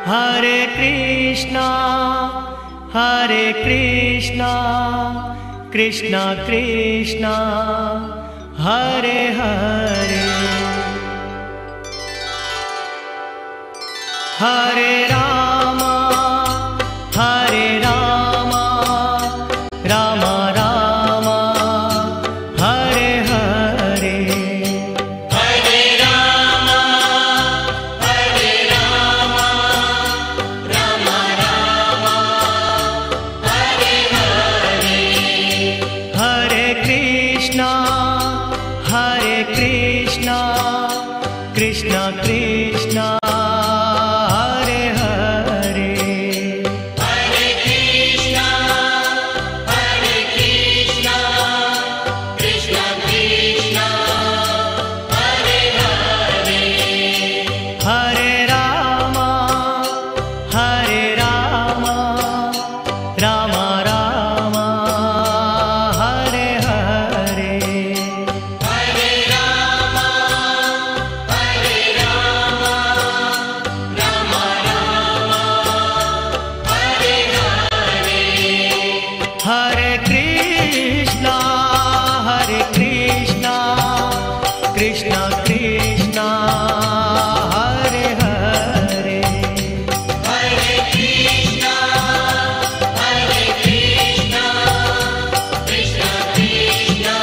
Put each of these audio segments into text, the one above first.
हरे कृष्णा कृष्णा कृष्णा हरे हरे, हरे राम राम राम हरे हरे, हरे राम राम राम हरे हरे, हरे कृष्णा कृष्णा कृष्णा हरे हरे, हरे कृष्णा कृष्णा कृष्णा हरे हरे, हरे राम राम राम हरे हरे, हरे राम राम राम हरे हरे, हरे कृष्णा कृष्णा कृष्णा हरे हरे, हरे कृष्णा कृष्णा कृष्णा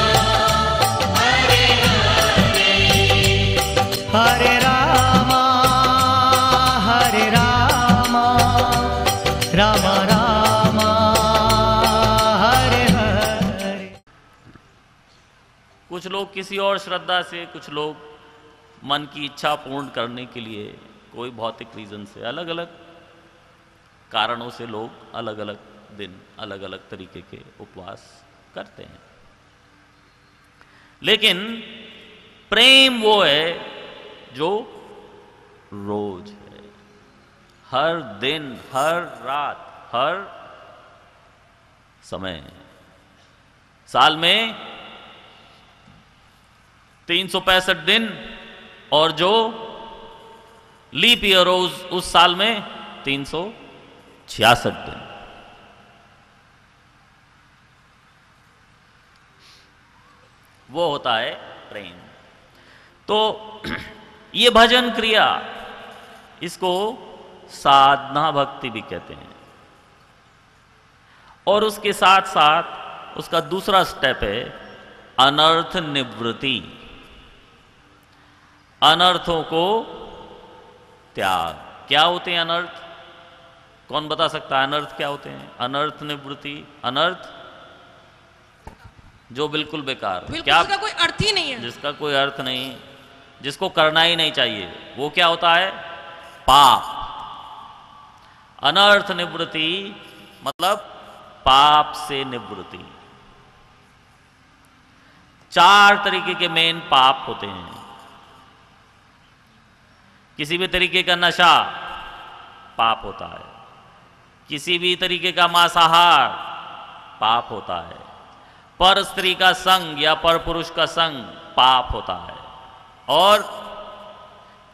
हरे हरे, हरे राम राम राम हरे हरे। कुछ लोग किसी और श्रद्धा से, कुछ लोग मन की इच्छा पूर्ण करने के लिए, कोई भौतिक रीजन से, अलग अलग कारणों से लोग अलग अलग दिन अलग अलग तरीके के उपवास करते हैं। लेकिन प्रेम वो है जो रोज है, हर दिन, हर रात, हर समय। साल में 365 दिन, और जो लीप ईयर हो उस साल में 366 दिन। वो होता है प्रेम। तो ये भजन क्रिया, इसको साधना भक्ति भी कहते हैं। और उसके साथ साथ उसका दूसरा स्टेप है अनर्थ निवृत्ति, अनर्थों को त्याग। क्या होते हैं अनर्थ? कौन बता सकता है अनर्थ क्या होते हैं? अनर्थ निवृत्ति, अनर्थ जो बिल्कुल बेकार, क्या, जिसका कोई अर्थ ही नहीं है, जिसका कोई अर्थ नहीं, जिसको करना ही नहीं चाहिए, वो क्या होता है? पाप। अनर्थ निवृत्ति मतलब पाप से निवृत्ति। 4 तरीके के मेन पाप होते हैं। किसी भी तरीके का नशा पाप होता है, किसी भी तरीके का मांसाहार पाप होता है, पर स्त्री का संग या पर पुरुष का संग पाप होता है, और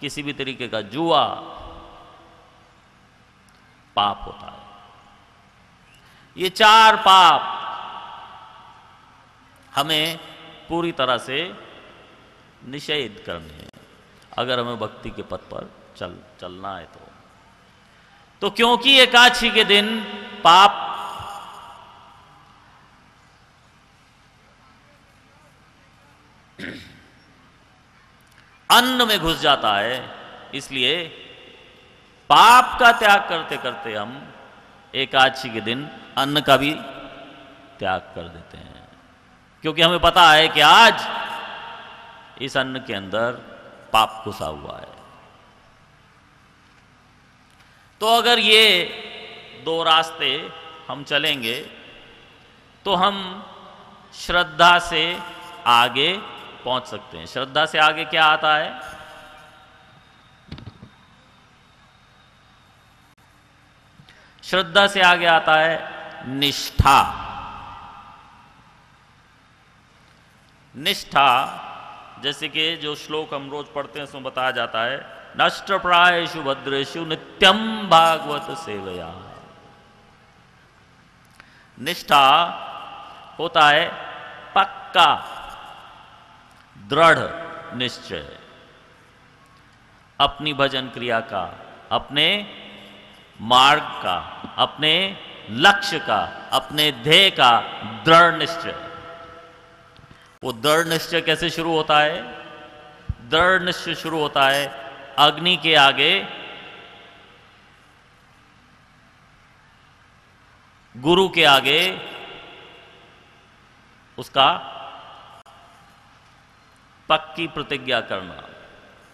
किसी भी तरीके का जुआ पाप होता है। ये 4 पाप हमें पूरी तरह से निषेध करने हैं अगर हमें भक्ति के पथ पर चलना है तो क्योंकि एकादशी के दिन पाप अन्न में घुस जाता है, इसलिए पाप का त्याग करते करते हम एकादशी के दिन अन्न का भी त्याग कर देते हैं, क्योंकि हमें पता है कि आज इस अन्न के अंदर पाप घुसा हुआ है। तो अगर ये 2 रास्ते हम चलेंगे तो हम श्रद्धा से आगे पहुंच सकते हैं। श्रद्धा से आगे क्या आता है? श्रद्धा से आगे आता है निष्ठा। निष्ठा, जैसे कि जो श्लोक हम रोज पढ़ते हैं उसमें बताया जाता है नष्ट प्रायेषु भद्रेषु नित्यम भागवत सेवया। निष्ठा होता है पक्का दृढ़ निश्चय अपनी भजन क्रिया का, अपने मार्ग का, अपने लक्ष्य का, अपने ध्येय का दृढ़ निश्चय। वो दृढ़ निश्चय कैसे शुरू होता है? दृढ़ निश्चय शुरू होता है अग्नि के आगे गुरु के आगे उसका पक्की प्रतिज्ञा करना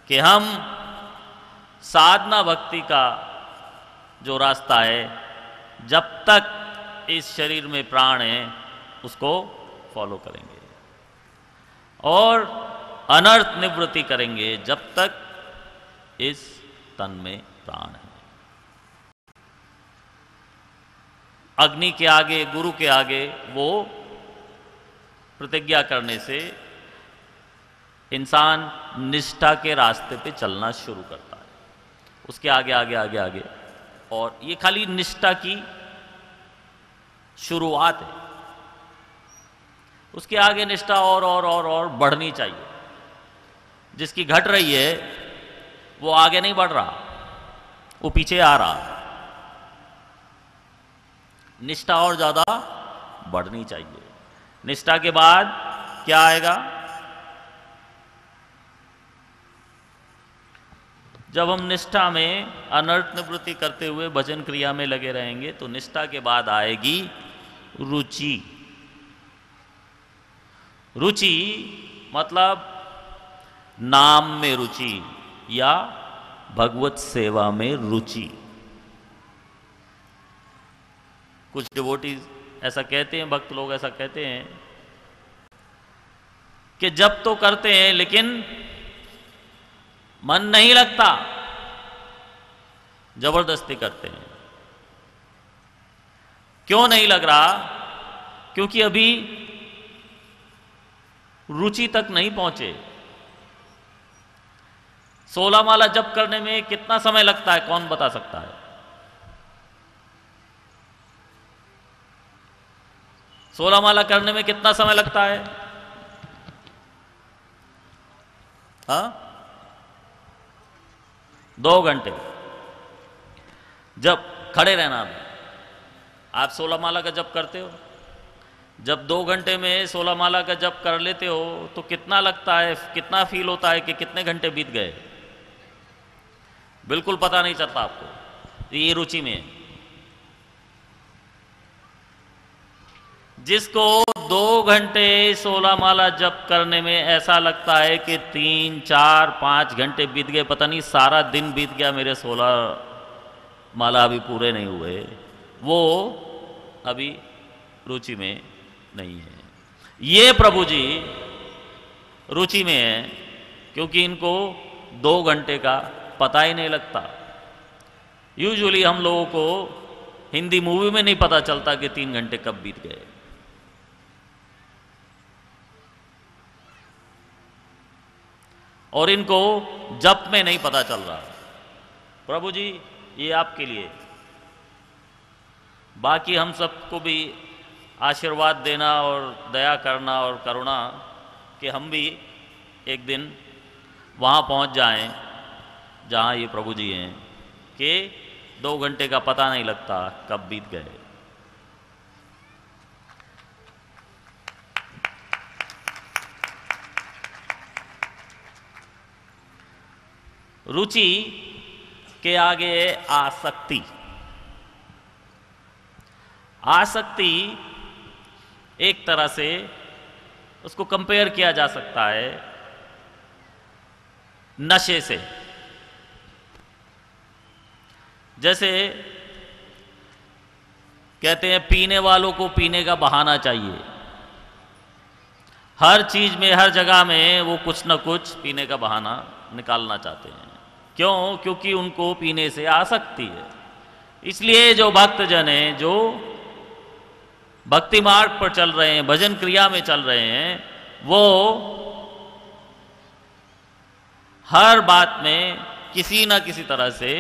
कि हम साधना भक्ति का जो रास्ता है, जब तक इस शरीर में प्राण है उसको फॉलो करेंगे और अनर्थ निवृत्ति करेंगे जब तक इस तन में प्राण है। अग्नि के आगे, गुरु के आगे वो प्रतिज्ञा करने से इंसान निष्ठा के रास्ते पे चलना शुरू करता है। उसके आगे आगे आगे आगे, और ये खाली निष्ठा की शुरुआत है। उसके आगे निष्ठा और बढ़नी चाहिए। जिसकी घट रही है वो आगे नहीं बढ़ रहा, वो पीछे आ रहा। निष्ठा और ज्यादा बढ़नी चाहिए। निष्ठा के बाद क्या आएगा? जब हम निष्ठा में अनर्थ निवृत्ति करते हुए भजन क्रिया में लगे रहेंगे तो निष्ठा के बाद आएगी रुचि। रुचि मतलब नाम में रुचि या भगवत सेवा में रुचि। कुछ डिवोटीज ऐसा कहते हैं, भक्त लोग ऐसा कहते हैं कि जब तो करते हैं लेकिन मन नहीं लगता, जबरदस्ती करते हैं। क्यों नहीं लग रहा? क्योंकि अभी रुचि तक नहीं पहुंचे। 16 माला जप करने में कितना समय लगता है, कौन बता सकता है? 16 माला करने में कितना समय लगता है? हाँ, 2 घंटे। जब खड़े रहना में आप 16 माला का जप करते हो, जब 2 घंटे में 16 माला का जप कर लेते हो तो कितना लगता है, कितना फील होता है कि कितने घंटे बीत गए? बिल्कुल पता नहीं चलता आपको। ये रुचि में है। जिसको 2 घंटे 16 माला जप करने में ऐसा लगता है कि 3, 4, 5 घंटे बीत गए, पता नहीं सारा दिन बीत गया, मेरे 16 माला अभी पूरे नहीं हुए, वो अभी रुचि में नहीं है। ये प्रभु जी रुचि में है क्योंकि इनको 2 घंटे का पता ही नहीं लगता। यूजुअली हम लोगों को हिंदी मूवी में नहीं पता चलता कि 3 घंटे कब बीत गए। और इनको जप में नहीं पता चल रहा। प्रभु जी ये आपके लिए, बाकी हम सबको भी आशीर्वाद देना और दया करना और करुणा कि हम भी एक दिन वहाँ पहुँच जाएं जहाँ ये प्रभु जी हैं कि 2 घंटे का पता नहीं लगता कब बीत गए। रुचि के आगे आसक्ति। आसक्ति एक तरह से उसको कंपेयर किया जा सकता है नशे से। जैसे कहते हैं पीने वालों को पीने का बहाना चाहिए। हर चीज में, हर जगह में वो कुछ न कुछ पीने का बहाना निकालना चाहते हैं। क्यों? क्योंकि उनको पीने से आसक्ति है। इसलिए जो भक्तजन हैं, जो भक्ति मार्ग पर चल रहे हैं, भजन क्रिया में चल रहे हैं, वो हर बात में किसी ना किसी तरह से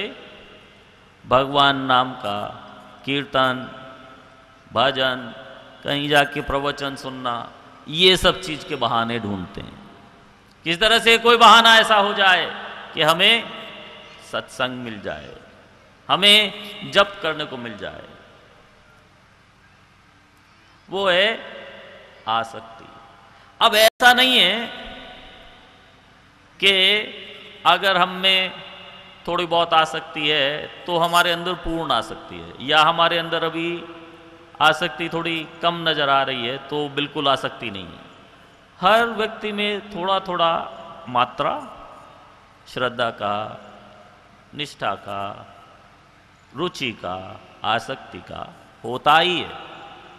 भगवान नाम का कीर्तन, भजन, कहीं जाके प्रवचन सुनना, ये सब चीज के बहाने ढूंढते हैं। किस तरह से कोई बहाना ऐसा हो जाए कि हमें सत्संग मिल जाए, हमें जप करने को मिल जाए, वो है आसक्ति। अब ऐसा नहीं है कि अगर हम में थोड़ी बहुत आसक्ति है तो हमारे अंदर पूर्ण आसक्ति है, या हमारे अंदर अभी आसक्ति थोड़ी कम नजर आ रही है तो बिल्कुल आसक्ति नहीं है। हर व्यक्ति में थोड़ा थोड़ा मात्रा श्रद्धा का, निष्ठा का, रुचि का, आसक्ति का होता ही है।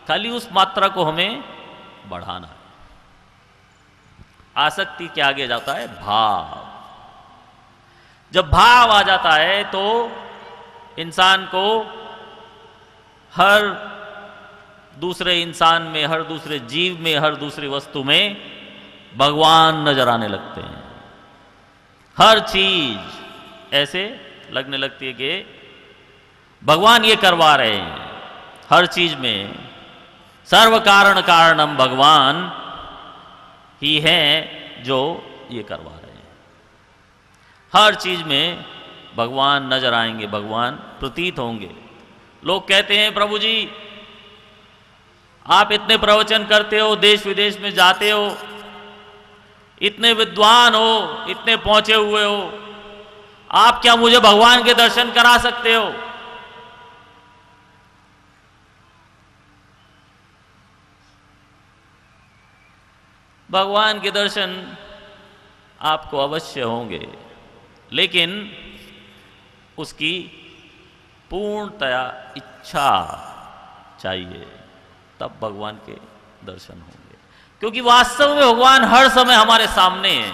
खाली उस मात्रा को हमें बढ़ाना है। आसक्ति के आगे जाता है भाव। जब भाव आ जाता है तो इंसान को हर दूसरे इंसान में, हर दूसरे जीव में, हर दूसरी वस्तु में भगवान नजर आने लगते हैं। हर चीज ऐसे लगने लगती है कि भगवान ये करवा रहे हैं। हर चीज में सर्व कारण कारणम भगवान ही है जो ये करवा रहे हैं। हर चीज में भगवान नजर आएंगे, भगवान प्रतीत होंगे। लोग कहते हैं प्रभु जी आप इतने प्रवचन करते हो, देश विदेश में जाते हो, इतने विद्वान हो, इतने पहुंचे हुए हो, आप क्या मुझे भगवान के दर्शन करा सकते हो? भगवान के दर्शन आपको अवश्य होंगे, लेकिन उसकी पूर्णतया इच्छा चाहिए, तब भगवान के दर्शन होंगे। क्योंकि वास्तव में भगवान हर समय हमारे सामने हैं।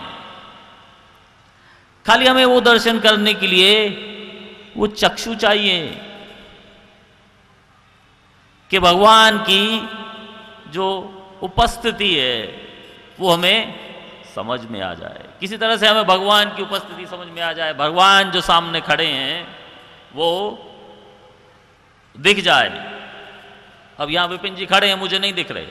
खाली हमें वो दर्शन करने के लिए वो चक्षु चाहिए कि भगवान की जो उपस्थिति है वो हमें समझ में आ जाए। किसी तरह से हमें भगवान की उपस्थिति समझ में आ जाए, भगवान जो सामने खड़े हैं वो दिख जाए। अब यहां विपिन जी खड़े हैं, मुझे नहीं दिख रहे।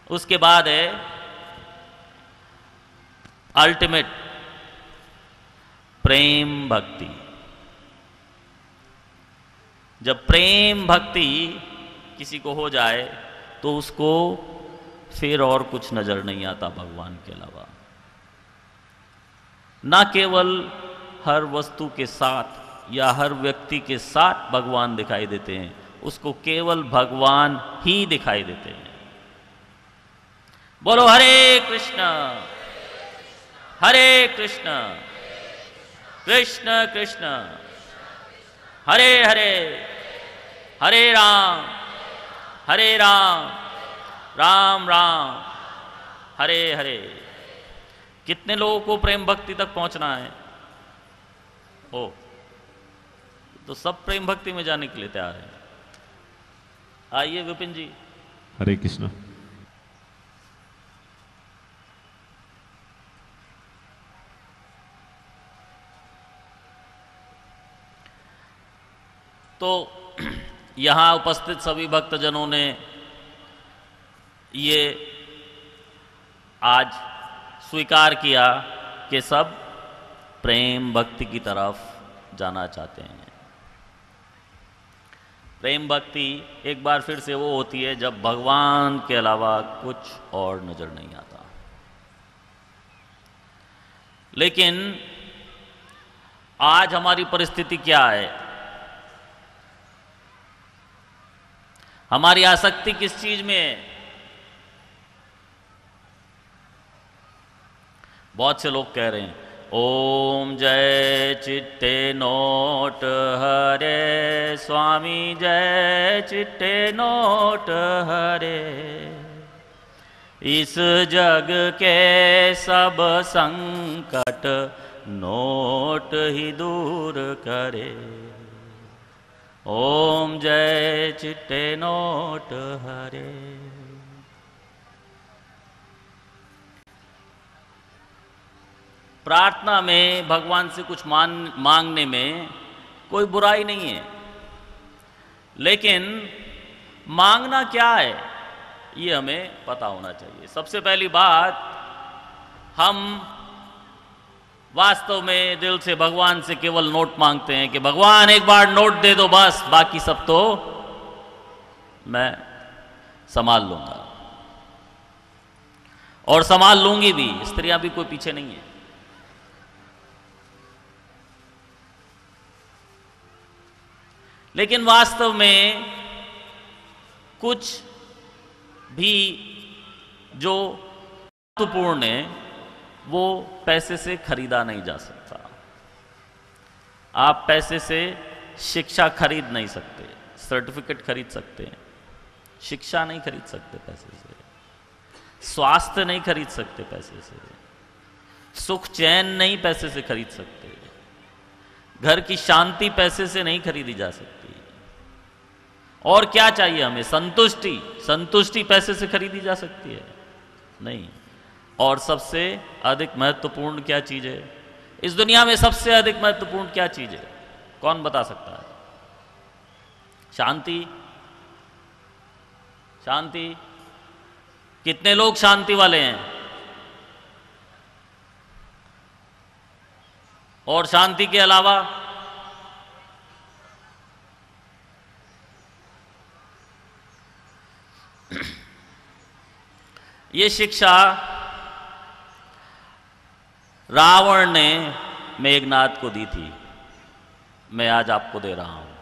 उसके बाद है अल्टीमेट प्रेम भक्ति। जब प्रेम भक्ति किसी को हो जाए तो उसको फिर और कुछ नजर नहीं आता भगवान के अलावा। ना केवल हर वस्तु के साथ या हर व्यक्ति के साथ भगवान दिखाई देते हैं, उसको केवल भगवान ही दिखाई देते हैं। बोलो हरे कृष्ण कृष्ण कृष्ण हरे हरे, हरे राम राम राम हरे हरे। कितने लोगों को प्रेम भक्ति तक पहुंचना है? ओ, तो सब प्रेम भक्ति में जाने के लिए तैयार है। आइए विपिन जी। हरे कृष्ण। तो यहाँ उपस्थित सभी भक्तजनों ने ये आज स्वीकार किया कि सब प्रेम भक्ति की तरफ जाना चाहते हैं। प्रेम भक्ति एक बार फिर से वो होती है जब भगवान के अलावा कुछ और नजर नहीं आता। लेकिन आज हमारी परिस्थिति क्या है? हमारी आसक्ति किस चीज में है? बहुत से लोग कह रहे हैं ओम जय चिट्टे नोट हरे स्वामी, जय चिट्टे नोट हरे, इस जग के सब संकट नोट ही दूर करे। ओम जय चिट्टे नोट हरे। प्रार्थना में भगवान से कुछ मांगने में कोई बुराई नहीं है, लेकिन मांगना क्या है ये हमें पता होना चाहिए। सबसे पहली बात, हम वास्तव में दिल से भगवान से केवल नोट मांगते हैं कि भगवान एक बार नोट दे दो, बस बाकी सब तो मैं संभाल लूंगा और संभाल लूंगी भी, स्त्रियां भी कोई पीछे नहीं है। लेकिन वास्तव में कुछ भी जो महत्वपूर्ण है वो पैसे से खरीदा नहीं जा सकता। आप पैसे से शिक्षा खरीद नहीं सकते। सर्टिफिकेट खरीद सकते हैं, शिक्षा नहीं खरीद सकते पैसे से। स्वास्थ्य नहीं खरीद सकते पैसे से। सुख चैन नहीं पैसे से खरीद सकते। घर की शांति पैसे से नहीं खरीदी जा सकती। और क्या चाहिए हमें? संतुष्टि। संतुष्टि पैसे से खरीदी जा सकती है? नहीं। और सबसे अधिक महत्वपूर्ण क्या चीज है इस दुनिया में? सबसे अधिक महत्वपूर्ण क्या चीज है? कौन बता सकता है? शांति। शांति। कितने लोग शांति वाले हैं? और शांति के अलावा ये शिक्षा रावण ने मेघनाद को दी थी, मैं आज आपको दे रहा हूं।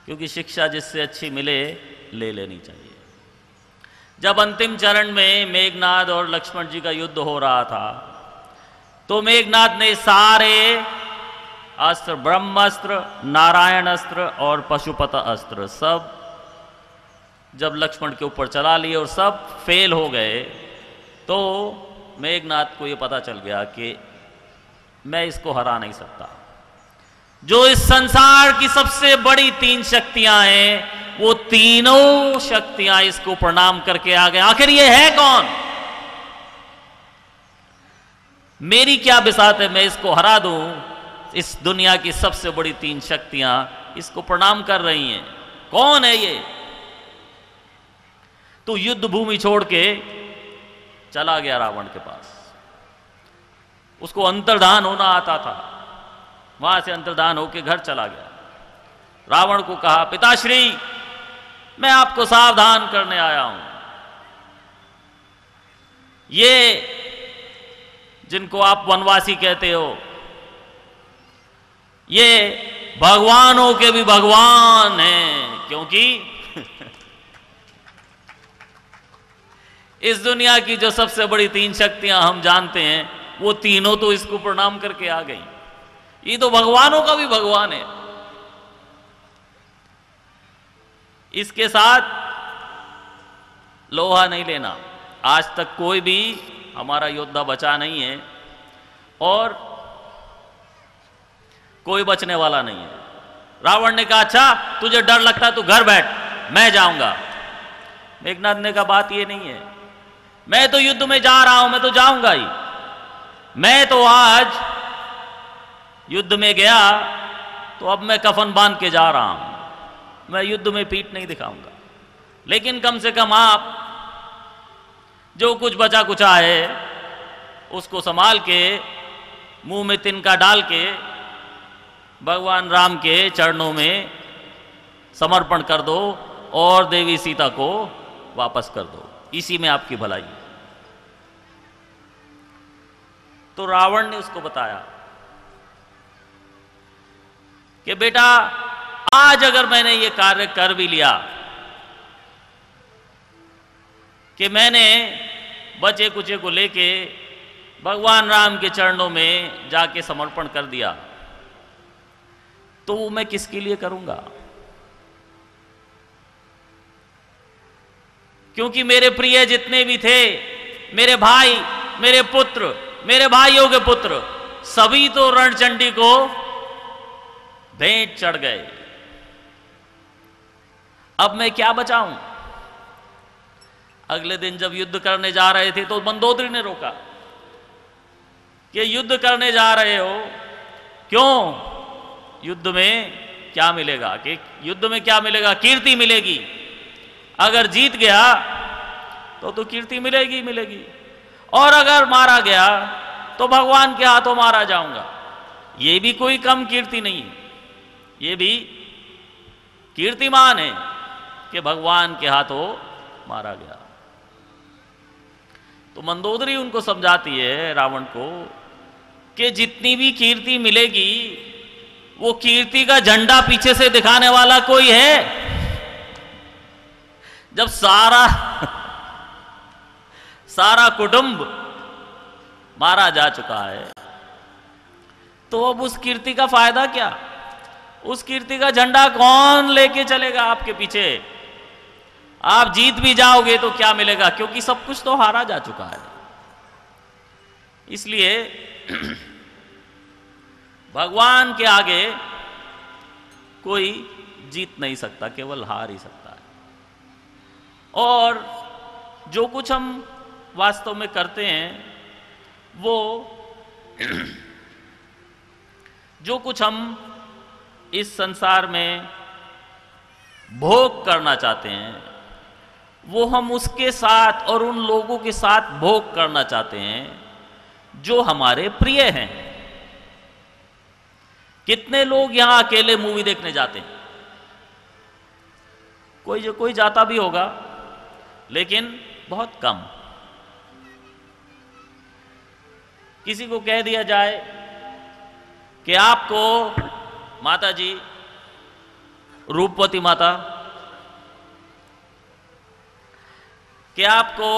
क्योंकि शिक्षा जिससे अच्छी मिले ले लेनी चाहिए। जब अंतिम चरण में मेघनाद और लक्ष्मण जी का युद्ध हो रहा था तो मेघनाद ने सारे अस्त्र, ब्रह्मास्त्र, नारायण अस्त्र और पशुपत अस्त्र, सब जब लक्ष्मण के ऊपर चला लिए और सब फेल हो गए तो मेघनाद को यह पता चल गया कि मैं इसको हरा नहीं सकता। जो इस संसार की सबसे बड़ी तीन शक्तियां हैं वो तीनों शक्तियां इसको प्रणाम करके आ गए। आखिर ये है कौन? मेरी क्या बिसात है मैं इसको हरा दूं? इस दुनिया की सबसे बड़ी तीन शक्तियां इसको प्रणाम कर रही हैं। कौन है ये? तो युद्ध भूमि छोड़ के चला गया रावण के पास। उसको अंतर्धान होना आता था, वहां से अंतर्धान होके घर चला गया। रावण को कहा, पिताश्री मैं आपको सावधान करने आया हूं। ये जिनको आप वनवासी कहते हो ये भगवानों के भी भगवान हैं, क्योंकि इस दुनिया की जो सबसे बड़ी तीन शक्तियां हम जानते हैं वो तीनों तो इसको प्रणाम करके आ गई। ये तो भगवानों का भी भगवान है। इसके साथ लोहा नहीं लेना। आज तक कोई भी हमारा योद्धा बचा नहीं है और कोई बचने वाला नहीं है। रावण ने कहा, अच्छा तुझे डर लगता है तू घर बैठ, मैं जाऊंगा। मेघनाद ने कहा, बात ये नहीं है, मैं तो युद्ध में जा रहा हूं, मैं तो जाऊंगा ही। मैं तो आज युद्ध में गया तो अब मैं कफन बांध के जा रहा हूं, मैं युद्ध में पीठ नहीं दिखाऊंगा। लेकिन कम से कम आप जो कुछ बचा कुचा है उसको संभाल के मुंह में तिनका डाल के भगवान राम के चरणों में समर्पण कर दो और देवी सीता को वापस कर दो, इसी में आपकी भलाई है। तो रावण ने उसको बताया कि बेटा आज अगर मैंने ये कार्य कर भी लिया कि मैंने बचे कुचे को लेके भगवान राम के चरणों में जाके समर्पण कर दिया, तो मैं किसके लिए करूंगा? क्योंकि मेरे प्रिय जितने भी थे, मेरे भाई, मेरे पुत्र, मेरे भाइयों के पुत्र, सभी तो रणचंडी को भेंट चढ़ गए। अब मैं क्या बचाऊं? अगले दिन जब युद्ध करने जा रहे थे तो मंदोदरी ने रोका, कि युद्ध करने जा रहे हो, क्यों? युद्ध में क्या मिलेगा? कि युद्ध में क्या मिलेगा? कीर्ति मिलेगी। अगर जीत गया तो कीर्ति मिलेगी मिलेगी, और अगर मारा गया तो भगवान के हाथों मारा जाऊंगा। ये भी कोई कम कीर्ति नहीं है, ये भी कीर्तिमान है कि भगवान के हाथों मारा गया। तो मंदोदरी उनको समझाती है, रावण को, कि जितनी भी कीर्ति मिलेगी वो कीर्ति का झंडा पीछे से दिखाने वाला कोई है? जब सारा कुटुंब मारा जा चुका है तो अब उस कीर्ति का फायदा क्या? उस कीर्ति का झंडा कौन लेके चलेगा आपके पीछे? आप जीत भी जाओगे तो क्या मिलेगा? क्योंकि सब कुछ तो हारा जा चुका है। इसलिए भगवान के आगे कोई जीत नहीं सकता, केवल हार ही सकता है। और जो कुछ हम वास्तव में करते हैं, वो जो कुछ हम इस संसार में भोग करना चाहते हैं, वो हम उसके साथ और उन लोगों के साथ भोग करना चाहते हैं जो हमारे प्रिय हैं। कितने लोग यहां अकेले मूवी देखने जाते हैं? कोई जाता भी होगा, लेकिन बहुत कम। किसी को कह दिया जाए कि आपको माता जी, रूपवती माता, कि आपको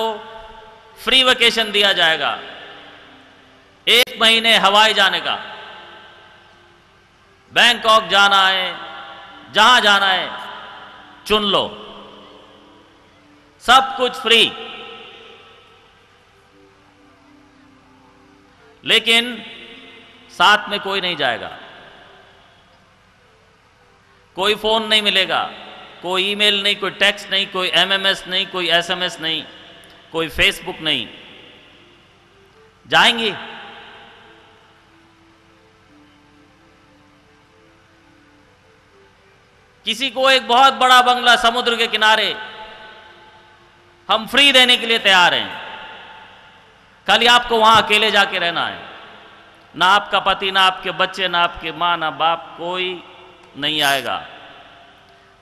फ्री वेकेशन दिया जाएगा 1 महीने हवाई जाने का, बैंकॉक जाना है, जहां जाना है चुन लो, सब कुछ फ्री। लेकिन साथ में कोई नहीं जाएगा, कोई फोन नहीं मिलेगा, कोई ईमेल नहीं, कोई टेक्स्ट नहीं, कोई एमएमएस नहीं, कोई एसएमएस नहीं, कोई फेसबुक नहीं। जाएंगे? किसी को एक बहुत बड़ा बंगला समुद्र के किनारे हम फ्री देने के लिए तैयार हैं, खाली आपको वहां अकेले जाके रहना है। ना आपका पति, ना आपके बच्चे, ना आपके मां, ना बाप, कोई नहीं आएगा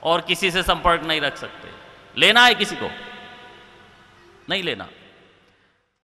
और किसी से संपर्क नहीं रख सकते। लेना है किसी को? नहीं लेना।